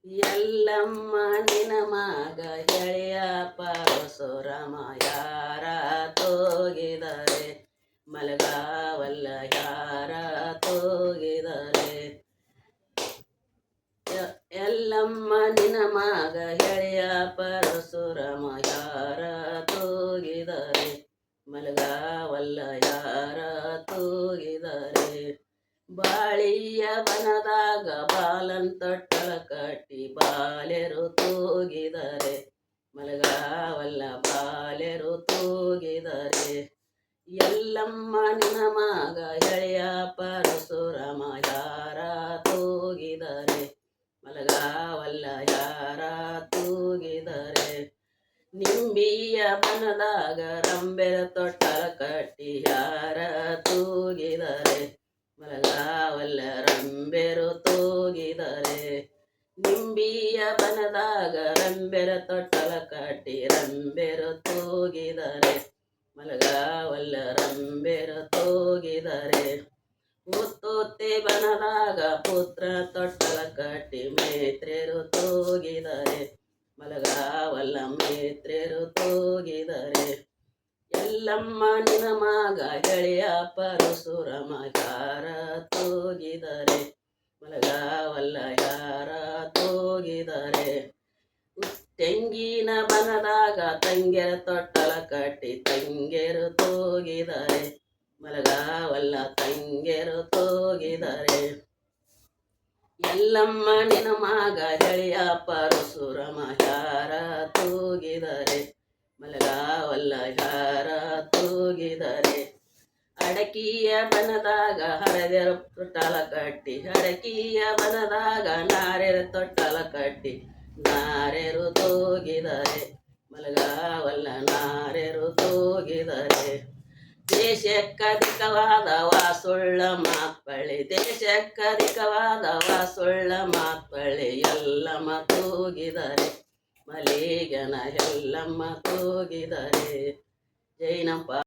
ಎಲ್ಲಮ್ಮ ನಿನ ಮಗ ಗೆಳೆಯ ಪರಶುರಾಮ ಯಾರ ತೋಗಿದರೆ ಮಲಗಾವಲ್ಲ ಯಾರ ತೋಗಿದರೆ ಎಲ್ಲಮ್ಮ ನಿನ ಮಗ ಗೆಳೆಯ ಪರಶುರಾಮ ಯಾರ ತೋಗಿದರೆ ಮಲಗಾವಲ್ಲ ಯಾರ ತೋಗಿದರೆ ಬಾಳಿಯ ಬನದಾಗ ಬಾಲನ್ ತೊಟ್ಟಲ ಕಟ್ಟಿ ಬಾಲೆರು ತೂಗಿದರೆ ಮಲಗಾವಲ್ಲ ಬಾಲೆರು ತೂಗಿದರೆ ಎಲ್ಲಮ್ಮ ನಿನ ಮಗ ಎಳೆಯ ಪರಶುರಾಮ ಯಾರ ತೂಗಿದರೆ ಮಲಗಾವಲ್ಲ ಯಾರ ತೂಗಿದರೆ ನಿಂಬಿಯ ಬನದಾಗ ರಂಬೆರ ತೊಟ್ಟಲ ಕಟ್ಟಿ ಯಾರ ತೂಗಿದರೆ ಮಲಗಾವಲ್ಲ ರಂಬೆರು ತೂಗಿದರೆ ನಿಂಬಿಯ ಬನದಾಗ ರಂಬೆರ ತೊಟ್ಟಲ ಕಟ್ಟಿ ರಂಬೆರು ತೂಗಿದರೆ ಮಲಗಾವಲ್ಲ ರಂಬೆರು ತೂಗಿದರೆ ಮುತ್ತುತ್ತಿ ಬನದಾಗ ಪುತ್ರ ತೊಟ್ಟಲ ಕಟ್ಟಿ ಮೇತ್ರೆರು ತೂಗಿದರೆ ಮಲಗಾವಲ್ಲ ಮೇತ್ರೆರು ತೂಗಿದರೆ ಎಲ್ಲಮ್ಮ ನಿನ ಮಗ ಗೆಳೆಯ ಪರಶುರಾಮ ಯಾರ ತೂಗಿದರೆ ಮಲಗಾವಲ್ಲ ಯಾರ ತೂಗಿದರೆ ತೆಂಗಿನ ಬನದಾಗ ತಂಗೆರ ತೊಟ್ಟಲ ಕಟ್ಟಿ ತಂಗೆರು ತೂಗಿದರೆ ಮಲಗಾವಲ್ಲ ತಂಗೆರು ತೂಗಿದರೆ ಎಲ್ಲಮ್ಮ ನಿನ ಮಗ ಗೆಳೆಯ ಪರಶುರಾಮ ಯಾರ ತೂಗಿದರೆ ಮಲಗಾವಲ್ಲ ಯಾರ ತೂಗಿದರೆ ಅಡಕಿಯ ಬನದಾಗ ಹರದೆರ ತೊಟ್ಟಲ ಕಟ್ಟಿ ಅಡಕಿಯ ಬನದಾಗ ನಾರೆರ ತೊಟ್ಟಲ ಕಟ್ಟಿ ನಾರೆರು ತೂಗಿದರೆ ಮಲಗಾವಲ್ಲ ನಾರೆರು ತೂಗಿದರೆ ದೇಶಕ್ಕಧಿಕವಾದ ವಾಸುಳ್ಳ ಮಾತ್ಪಳ್ಳಿ ದೇಶಕ್ಕಧಿಕವಾದ ವಾಸುಳ್ಳ ಮಾತ್ಪಳ್ಳಿ ಎಲ್ಲಮ್ಮ ತೂಗಿದರೆ ಮಲಿಗನ ಎಲ್ಲಮ್ಮ ತೂಗಿದರೆ ಜೈನಪ್ಪ